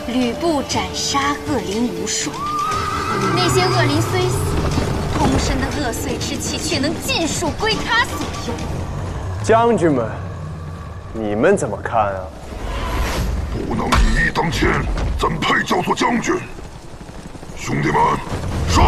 吕布斩杀恶灵无数，那些恶灵虽死，通身的恶祟之气却能尽数归他所有。将军们，你们怎么看啊？不能以一当千，怎配叫做将军？兄弟们，上！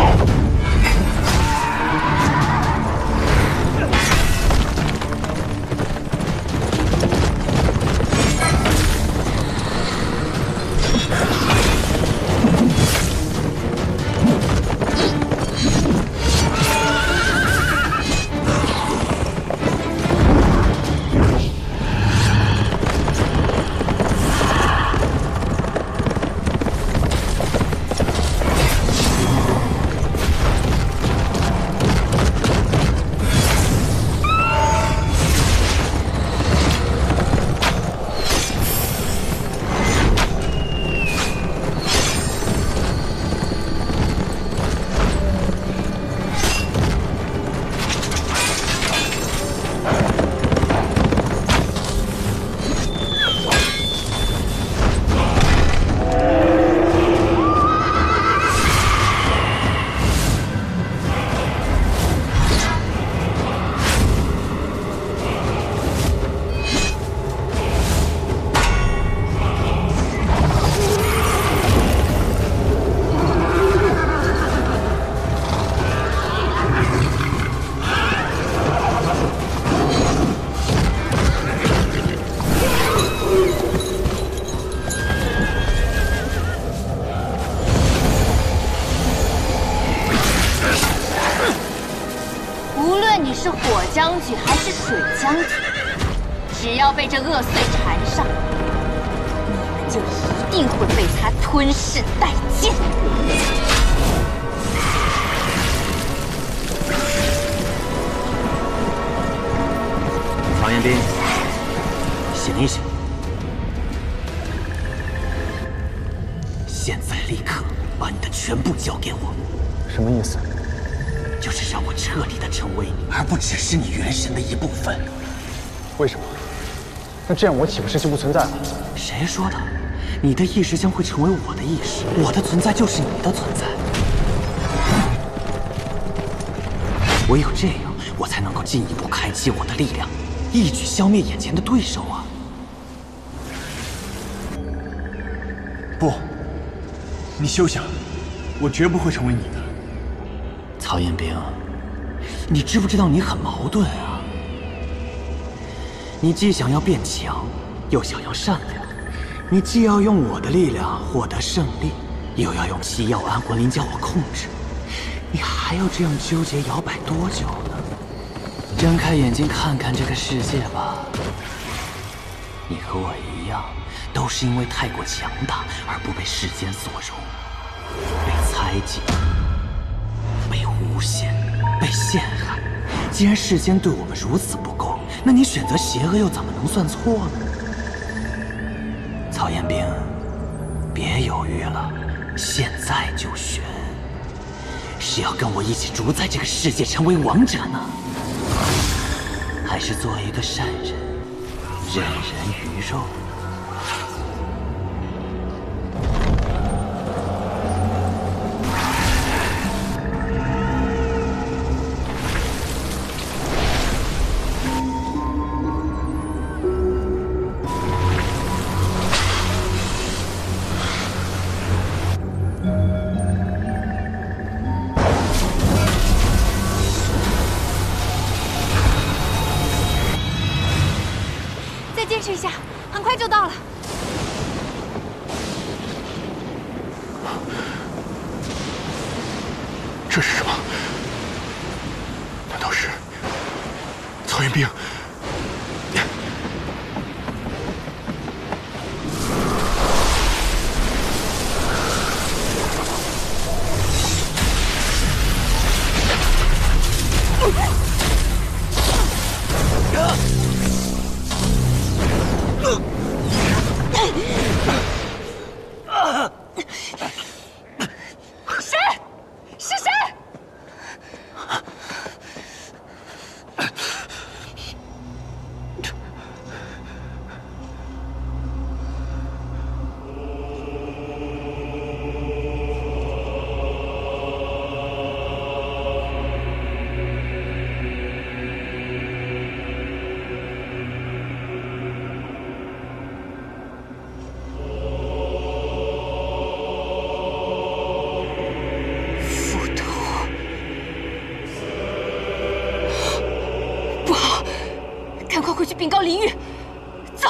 是火将军还是水将军，只要被这恶祟缠上，你们就一定会被他吞噬殆尽。曹彦斌，醒一醒！现在立刻把你的全部交给我。什么意思？ 就是让我彻底的成为你，而不只是你元神的一部分。为什么？那这样我岂不是就不存在了？谁说的？你的意识将会成为我的意识，我的存在就是你的存在。唯有这样，我才能够进一步开启我的力量，一举消灭眼前的对手啊！不，你休想！我绝不会成为你的。 曹彦兵，你知不知道你很矛盾啊？你既想要变强，又想要善良；你既要用我的力量获得胜利，又要用西药安魂灵将我控制。你还要这样纠结摇摆多久呢？睁开眼睛看看这个世界吧。你和我一样，都是因为太过强大而不被世间所容，被猜忌。 被诬陷，被陷害。既然世间对我们如此不公，那你选择邪恶又怎么能算错呢？曹彦兵，别犹豫了，现在就选。是要跟我一起主宰这个世界，成为王者呢，还是做一个善人，任人鱼肉？再坚持一下，很快就到了。这是什么？难道是曹彦兵？谁？是谁？赶快回去禀告林玉，走！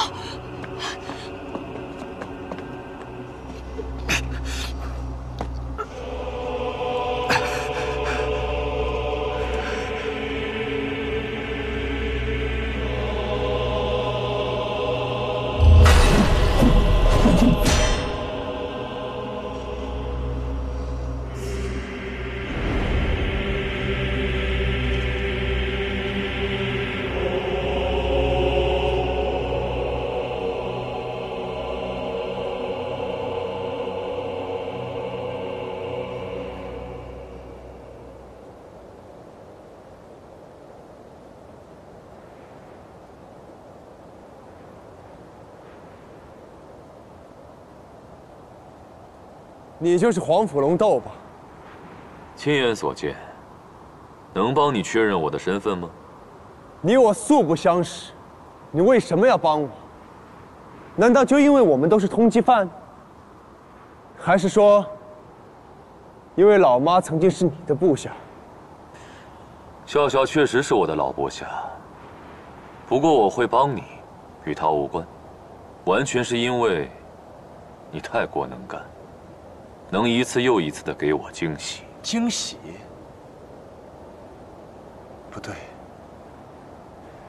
你就是黄甫龙斗吧？亲眼所见，能帮你确认我的身份吗？你我素不相识，你为什么要帮我？难道就因为我们都是通缉犯？还是说，因为老妈曾经是你的部下？笑笑确实是我的老部下，不过我会帮你，与他无关，完全是因为你太过能干。能一次又一次的给我惊喜。惊喜？不对，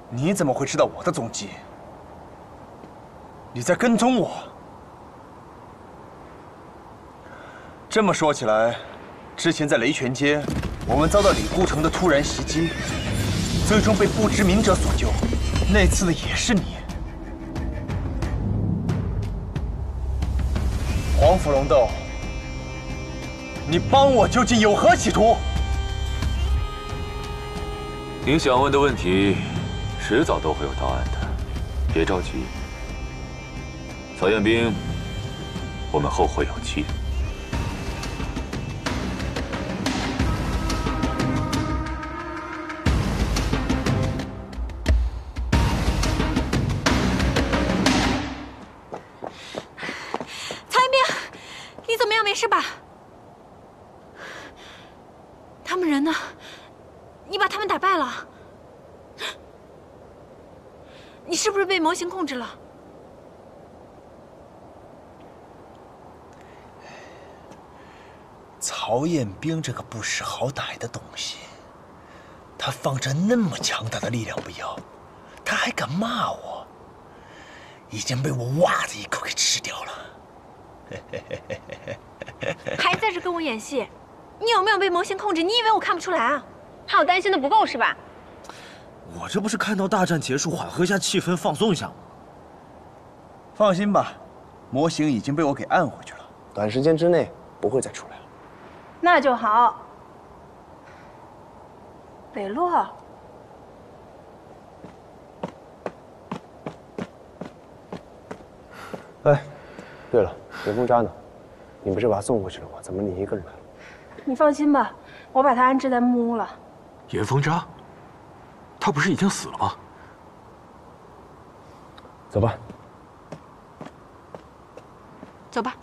你怎么会知道我的踪迹？你在跟踪我？这么说起来，之前在雷泉街，我们遭到李孤城的突然袭击，最终被不知名者所救，那次的也是你。黄甫龙斗。你帮我究竟有何企图？你想问的问题，迟早都会有答案的，别着急。曹彦兵，我们后会有期。曹彦兵，你怎么样？没事吧？他们人呢？你把他们打败了？你是不是被模型控制了？曹彦兵这个不识好歹的东西，他放着那么强大的力量不要，他还敢骂我，已经被我哇的一口给吃掉了。还在这跟我演戏？你有没有被模型控制？你以为我看不出来啊？还有担心的不够是吧？我这不是看到大战结束，缓和一下气氛，放松一下吗？放心吧，模型已经被我给按回去了，短时间之内不会再出来了。那就好。北洛，哎，对了，严风渣呢？你不是把他送回去了吗？怎么你一个人来了？你放心吧，我把他安置在木屋了。严风渣，他不是已经死了吗？走吧。走吧。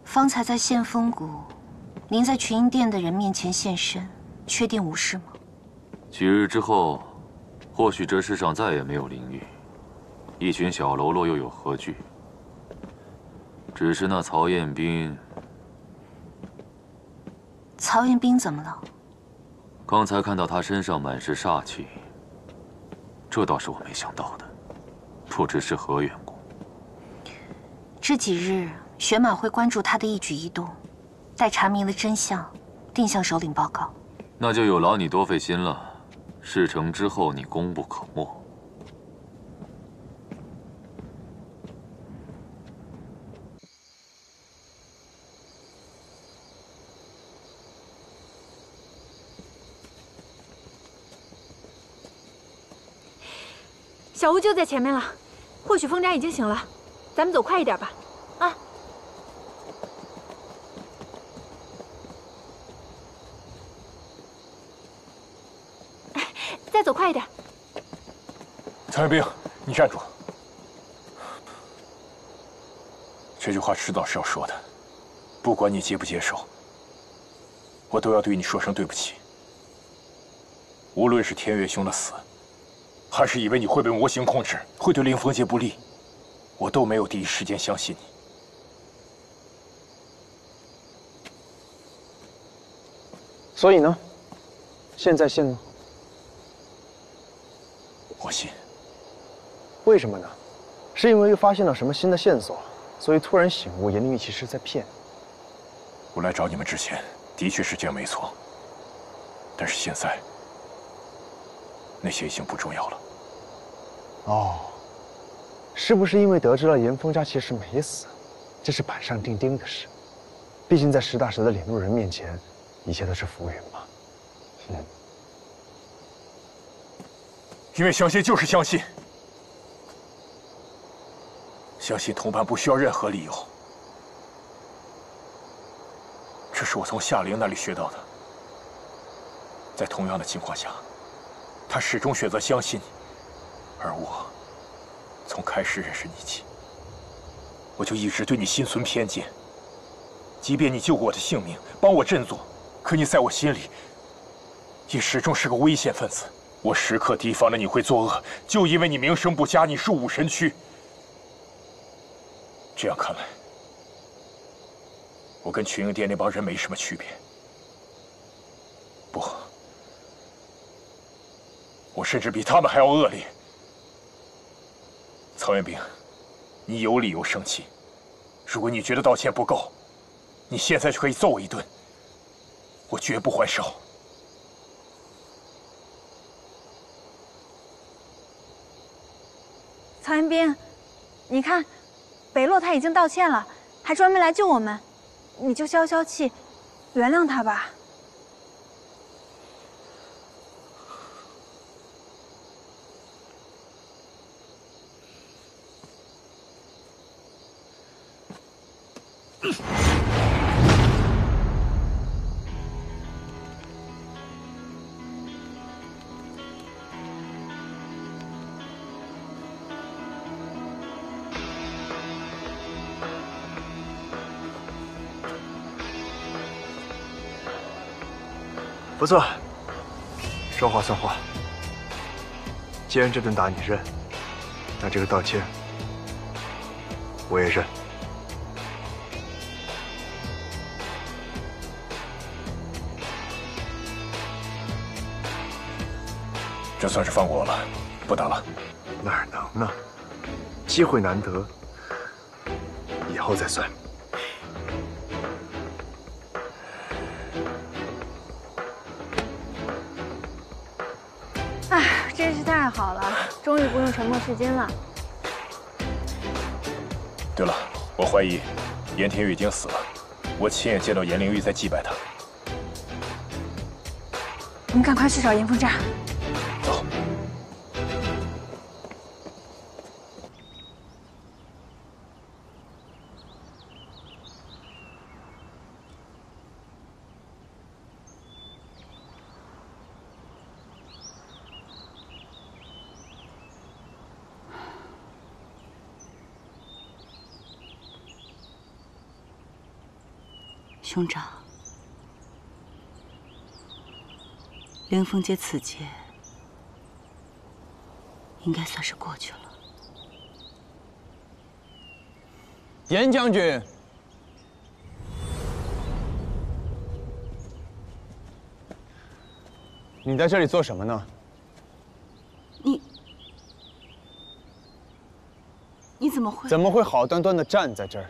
方才在献风谷，您在群英殿的人面前现身，确定无事吗？几日之后，或许这世上再也没有灵域，一群小喽啰又有何惧？只是那曹彦斌，曹彦斌怎么了？刚才看到他身上满是煞气，这倒是我没想到的，不知是何缘故。这几日，玄马会关注他的一举一动，待查明了真相，定向首领报告。那就有劳你多费心了。事成之后，你功不可没。小屋就在前面了，或许风斋已经醒了，咱们走快一点吧。啊！再走快一点。曹彦斌，你站住！这句话迟早是要说的，不管你接不接受，我都要对你说声对不起。无论是天月兄的死，还是以为你会被魔形控制，会对凌风界不利，我都没有第一时间相信你。所以呢？现在信了？我信。为什么呢？是因为又发现了什么新的线索，所以突然醒悟颜灵玉其实在骗你？我来找你们之前，的确是这样没错。但是现在，那些已经不重要了。哦，是不是因为得知了严风斋其实没死？这是板上钉钉的事。毕竟在实打实的领路人面前，一切都是浮云嘛。因为相信就是相信，相信同伴不需要任何理由。这是我从夏灵那里学到的。在同样的情况下，他始终选择相信你，而我从开始认识你起，我就一直对你心存偏见。即便你救过我的性命，帮我振作，可你在我心里也始终是个危险分子。我时刻提防着你会作恶，就因为你名声不佳，你是武神区。这样看来，我跟群英殿那帮人没什么区别。不，我甚至比他们还要恶劣。曹彦斌，你有理由生气。如果你觉得道歉不够，你现在就可以揍我一顿，我绝不还手。曹彦斌，你看，北洛他已经道歉了，还专门来救我们，你就消消气，原谅他吧。不错，说话算话。既然这顿打你认，那这个道歉我也认。这算是放过我了，不打了。哪儿能呢？机会难得，以后再算。哎，真是太好了，终于不用沉默是金了。对了，我怀疑严天玉已经死了，我亲眼见到严灵玉在祭拜他。我们赶快去找严风斋。走。兄长，凌风街此劫应该算是过去了。严将军，你在这里做什么呢？你怎么会？怎么会好端端的站在这儿，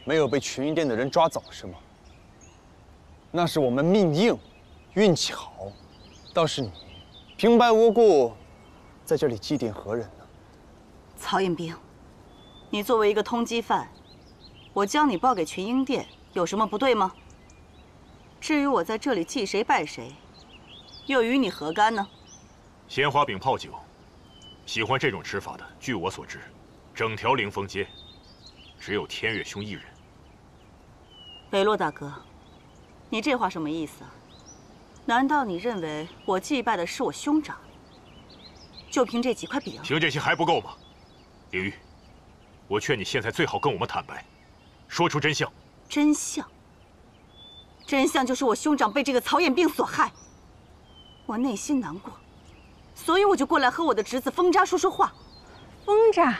没有被群英殿的人抓走是吗？那是我们命硬，运气好。倒是你，平白无故在这里祭奠何人呢？曹彦兵，你作为一个通缉犯，我将你报给群英殿，有什么不对吗？至于我在这里祭谁拜谁，又与你何干呢？鲜花饼泡酒，喜欢这种吃法的，据我所知，整条凌风街只有天月兄一人。北洛大哥，你这话什么意思啊？难道你认为我祭拜的是我兄长？就凭这几块饼？凭这些还不够吗？凌玉，我劝你现在最好跟我们坦白，说出真相。真相？真相就是我兄长被这个曹衍病所害，我内心难过，所以我就过来和我的侄子风渣说说话。风渣？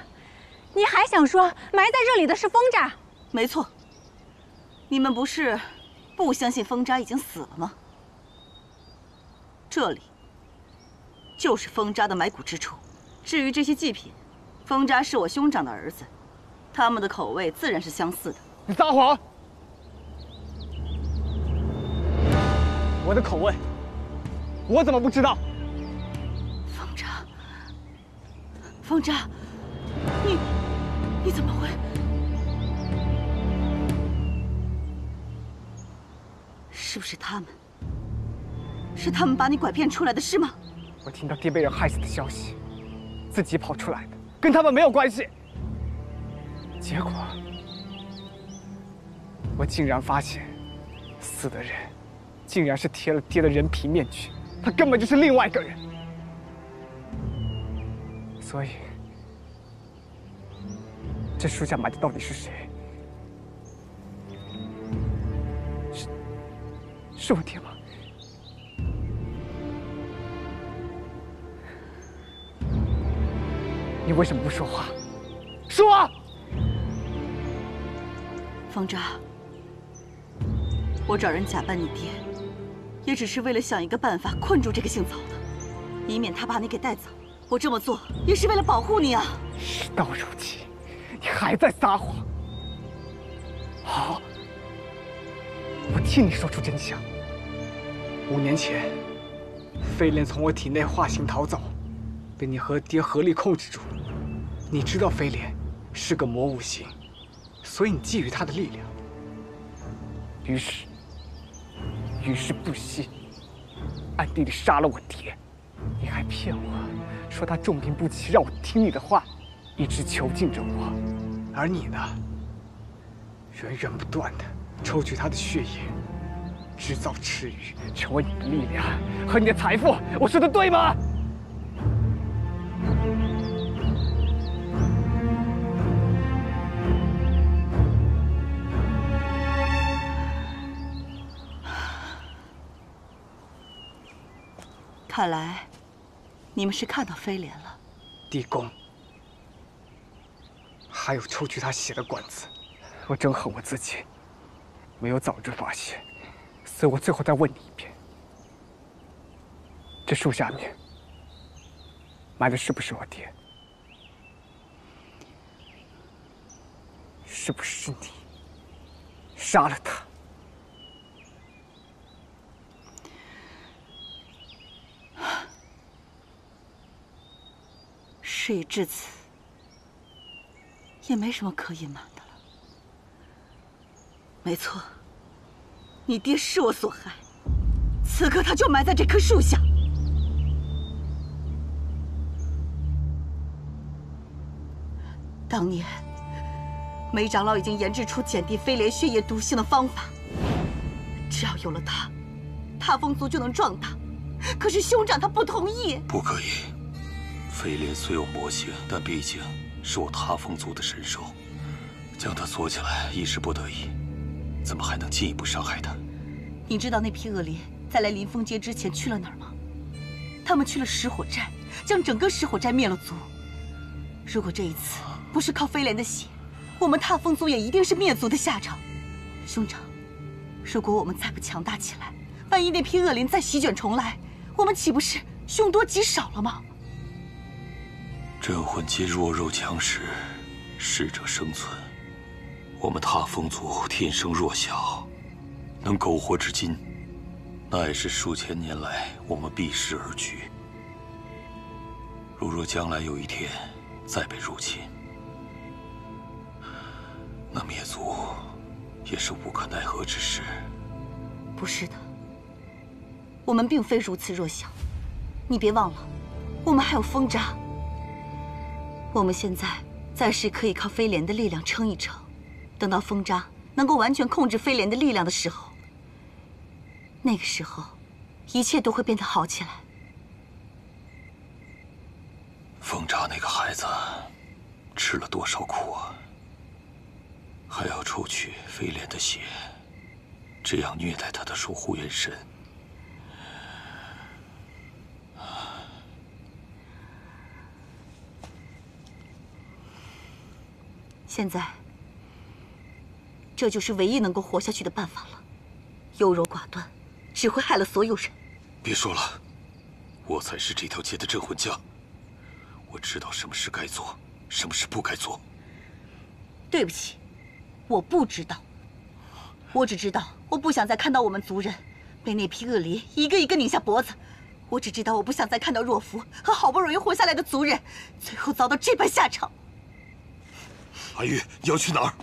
你还想说埋在这里的是风渣？没错。你们不是不相信风渣已经死了吗？这里就是风渣的埋骨之处。至于这些祭品，风渣是我兄长的儿子，他们的口味自然是相似的。你撒谎！我的口味，我怎么不知道？风渣，风渣，你怎么会？是不是他们？是他们把你拐骗出来的，是吗？我听到爹被人害死的消息，自己跑出来的，跟他们没有关系。结果，我竟然发现，死的人，竟然是贴了爹的人皮面具，他根本就是另外一个人。所以，这树下埋的到底是谁？是我爹吗？你为什么不说话？说啊！风渣，我找人假扮你爹，也只是为了想一个办法困住这个姓曹的，以免他把你给带走。我这么做也是为了保护你啊！事到如今，你还在撒谎。好，我替你说出真相。5年前，飞莲从我体内化形逃走，被你和爹合力控制住。你知道飞莲是个魔五行，所以你觊觎他的力量。于是不惜暗地里杀了我爹。你还骗我说他重病不起，让我听你的话，一直囚禁着我。而你呢，源源不断的抽取他的血液，制造赤羽，成为你的力量和你的财富。我说的对吗？看来，你们是看到飞莲了。地宫，还有抽取他血的管子，我真恨我自己，没有早日发现。所以我最后再问你一遍：这树下面埋的是不是我爹？是不是你杀了他？事已至此，也没什么可隐瞒的了。没错，你爹是我所害，此刻他就埋在这棵树下。当年，梅长老已经研制出减低飞莲血液毒性的方法，只要有了它，踏风族就能壮大。可是兄长他不同意。不可以。飞莲虽有魔性，但毕竟是我踏风族的神兽，将它锁起来亦是不得已。怎么还能进一步伤害他？你知道那批恶灵在来临风街之前去了哪儿吗？他们去了石火寨，将整个石火寨灭了族。如果这一次不是靠飞莲的血，我们踏风族也一定是灭族的下场。兄长，如果我们再不强大起来，万一那批恶灵再席卷重来，我们岂不是凶多吉少了吗？镇魂街弱肉强食，适者生存。我们踏风族天生弱小，能苟活至今，那也是数千年来我们避世而居。若将来有一天再被入侵，那灭族也是无可奈何之事。不是的，我们并非如此弱小。你别忘了，我们还有风渣。我们现在暂时可以靠飞莲的力量撑一撑，等到风渣能够完全控制飞莲的力量的时候，那个时候，一切都会变得好起来。风渣那个孩子吃了多少苦啊！还要抽取飞莲的血，这样虐待他的守护元神。现在，这就是唯一能够活下去的办法了。优柔寡断，只会害了所有人。别说了，我才是这条街的镇魂将。我知道什么事该做，什么事不该做。对不起，我不知道。我只知道，我不想再看到我们族人被那批恶灵一个一个拧下脖子。我只知道，我不想再看到若夫和好不容易活下来的族人，最后遭到这般下场。阿玉，你要去哪儿？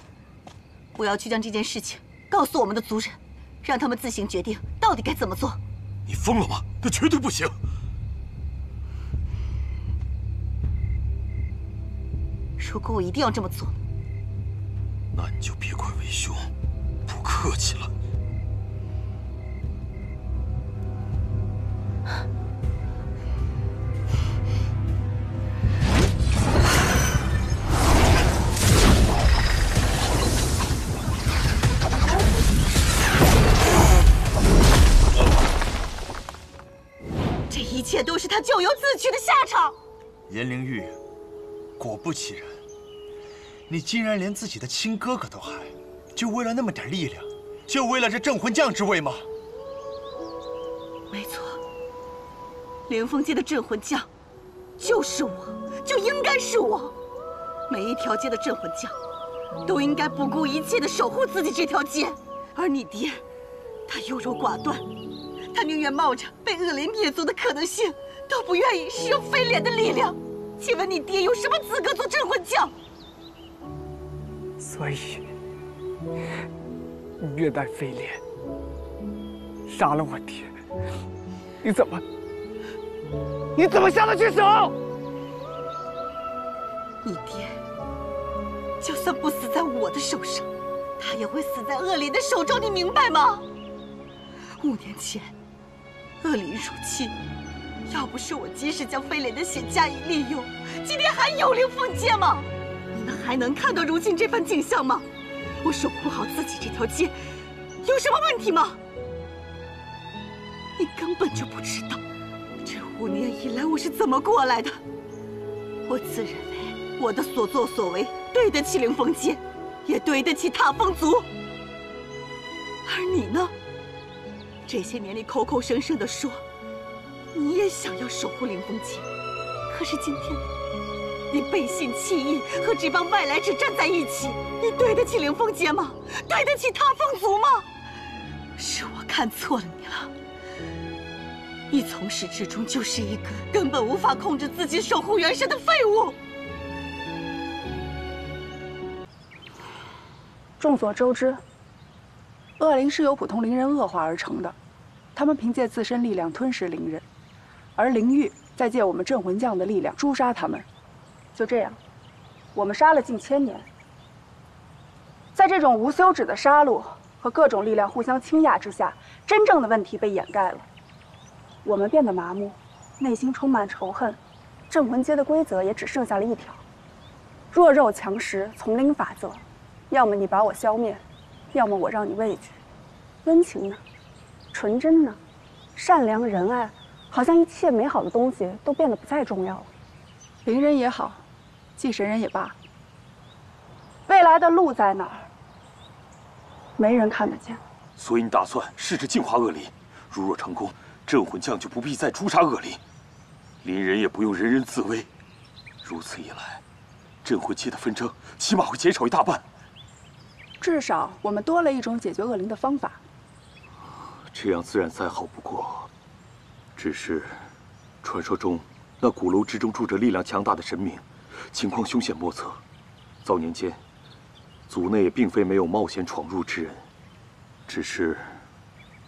我要去将这件事情告诉我们的族人，让他们自行决定到底该怎么做。你疯了吗？那绝对不行！如果我一定要这么做，那你就别怪为兄不客气了。这一切都是他咎由自取的下场。颜灵玉，果不其然，你竟然连自己的亲哥哥都害，就为了那么点力量，就为了这镇魂将之位吗？没错，凌风街的镇魂将就是我，就应该是我。每一条街的镇魂将都应该不顾一切地守护自己这条街，而你爹，他优柔寡断，他宁愿冒着被恶灵灭族的可能性，都不愿意使用飞莲的力量。请问你爹有什么资格做镇魂将？所以，你虐待飞莲，杀了我爹，你怎么下得去手？你爹就算不死在我的手上，他也会死在恶灵的手中，你明白吗？5年前，恶灵入侵，要不是我及时将飞莲的血加以利用，今天还有凌风街吗？你们还能看到如今这番景象吗？我守护好自己这条街，有什么问题吗？你根本就不知道，这5年以来我是怎么过来的。我自认为我的所作所为对得起凌风街，也对得起踏风族。而你呢？这些年里口口声声地说你也想要守护凌风街，可是今天你背信弃义，和这帮外来者站在一起，你对得起凌风街吗？对得起踏风族吗？是我看错了你了。你从始至终就是一个根本无法控制自己守护元神的废物。众所周知，恶灵是由普通灵人恶化而成的，他们凭借自身力量吞噬灵人，而灵域再借我们镇魂将的力量诛杀他们。就这样，我们杀了近1000年。在这种无休止的杀戮和各种力量互相倾轧之下，真正的问题被掩盖了。我们变得麻木，内心充满仇恨。镇魂街的规则也只剩下了一条：弱肉强食，丛林法则。要么你把我消灭，要么我让你畏惧。温情呢？纯真呢？善良仁爱，好像一切美好的东西都变得不再重要了。灵人也好，祭神人也罢，未来的路在哪儿？没人看得见。所以你打算试着净化恶灵，如若成功，镇魂将就不必再诛杀恶灵，灵人也不用人人自危。如此一来，镇魂界的纷争起码会减少一大半。至少我们多了一种解决恶灵的方法。这样自然再好不过。只是，传说中那鼓楼之中住着力量强大的神明，情况凶险莫测。早年间，族内也并非没有冒险闯入之人，只是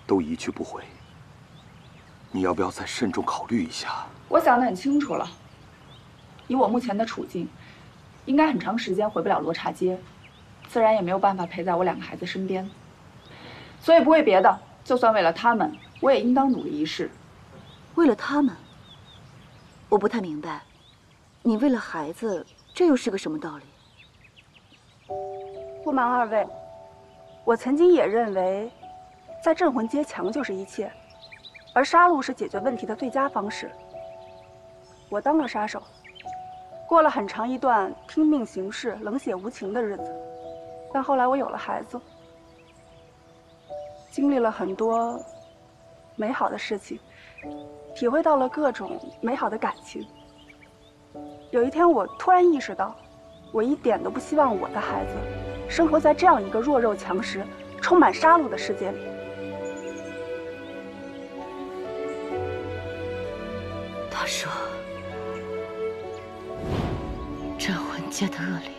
都一去不回。你要不要再慎重考虑一下？我想得很清楚了。以我目前的处境，应该很长时间回不了罗刹街，自然也没有办法陪在我2个孩子身边。所以不为别的，就算为了他们，我也应当努力一试。为了他们，我不太明白，你为了孩子，这又是个什么道理？不瞒2位，我曾经也认为，在镇魂街强就是一切，而杀戮是解决问题的最佳方式。我当了杀手，过了很长一段拼命行事、冷血无情的日子。但后来我有了孩子，经历了很多美好的事情，体会到了各种美好的感情。有一天，我突然意识到，我一点都不希望我的孩子生活在这样一个弱肉强食、充满杀戮的世界里。他说，镇魂界的恶灵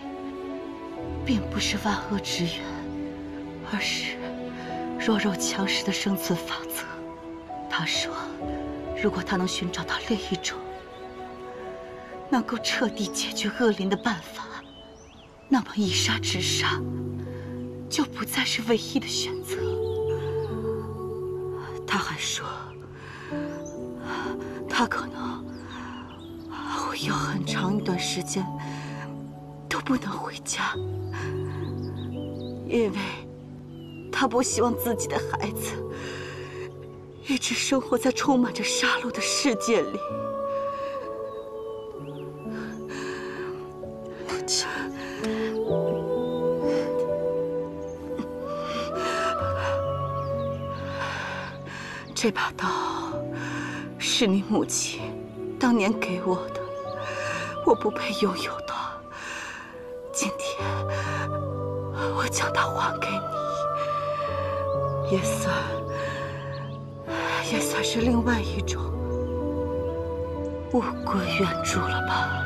并不是万恶之源，而是弱肉强食的生存法则。他说，如果他能寻找到另一种能够彻底解决恶灵的办法，那么以杀止杀就不再是唯一的选择。他还说，他可能会有很长一段时间都不能回家，因为他不希望自己的孩子一直生活在充满着杀戮的世界里。母亲，这把刀是你母亲当年给我的，我不配拥有它。今天我将它还给你，也算是另外一种物归原主了吧。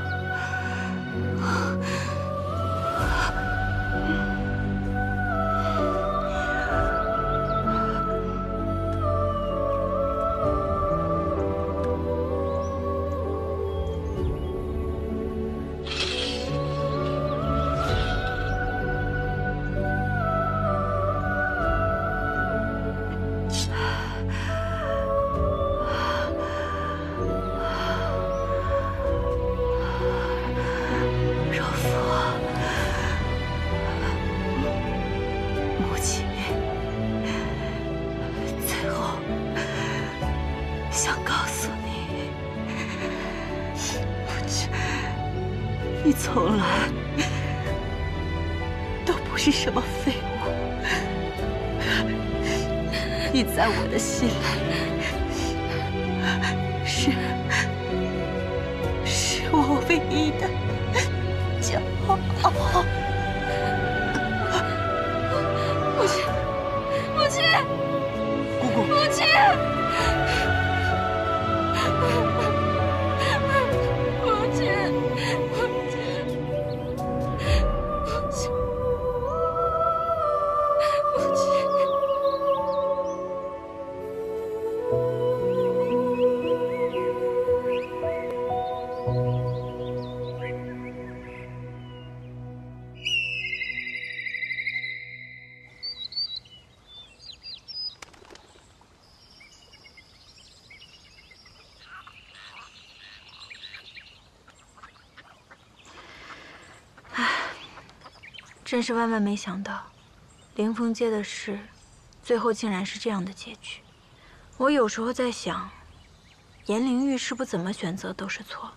你从来都不是什么废物，你在我的心里是我唯一的骄傲。母亲，母亲，姑姑，母亲。真是万万没想到，凌风街的事，最后竟然是这样的结局。我有时候在想，颜灵玉是不是怎么选择都是错。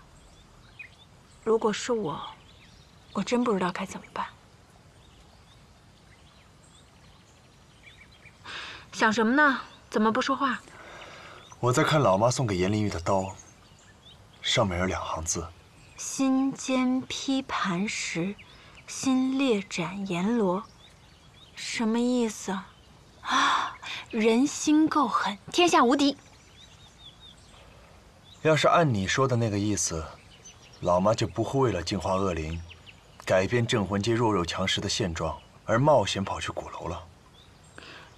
如果是我真不知道该怎么办。想什么呢？怎么不说话？我在看老妈送给颜灵玉的刀，上面有2行字：心坚劈磐石，心裂斩阎罗。什么意思啊？啊，人心够狠，天下无敌。要是按你说的那个意思，老妈就不会为了净化恶灵，改变镇魂街弱肉强食的现状，而冒险跑去鼓楼了。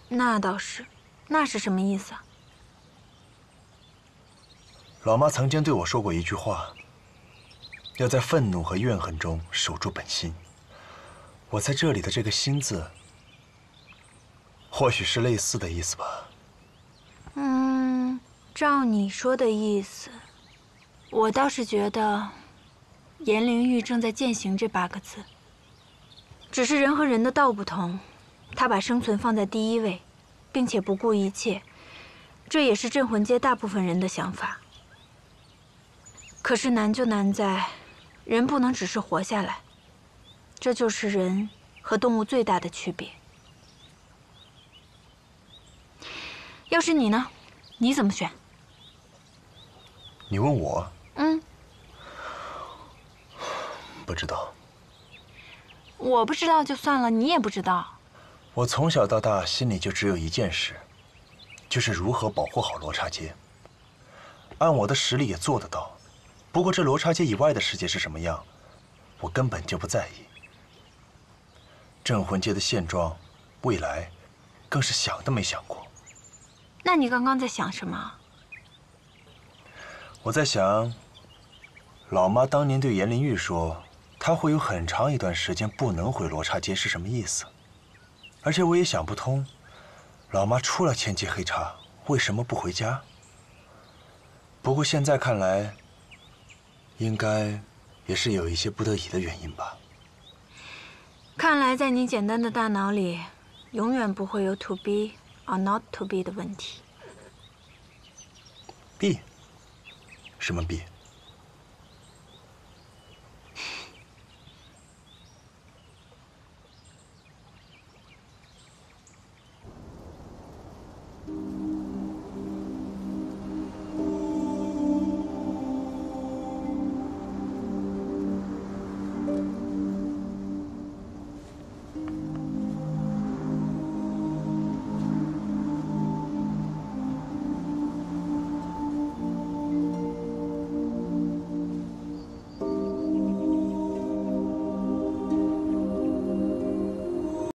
那倒是，那是什么意思啊？老妈曾经对我说过一句话：要在愤怒和怨恨中守住本心。我在这里的这个“心”字，或许是类似的意思吧。照你说的意思，我倒是觉得颜灵玉正在践行这8个字。只是人和人的道不同，他把生存放在第1位，并且不顾一切，这也是镇魂街大部分人的想法。可是难就难在，人不能只是活下来，这就是人和动物最大的区别。要是你呢？你怎么选？你问我？不知道。我不知道就算了，你也不知道。我从小到大心里就只有一件事，就是如何保护好罗刹街。按我的实力也做得到，不过这罗刹街以外的世界是什么样，我根本就不在意。镇魂街的现状，未来，更是想都没想过。那你刚刚在想什么？我在想，老妈当年对颜灵玉说，她会有很长一段时间不能回罗刹街是什么意思？而且我也想不通，老妈出了千级黑茶，为什么不回家？不过现在看来，应该也是有一些不得已的原因吧。看来在你简单的大脑里，永远不会有 to be or not to be 的问题。 be？ 什么 be？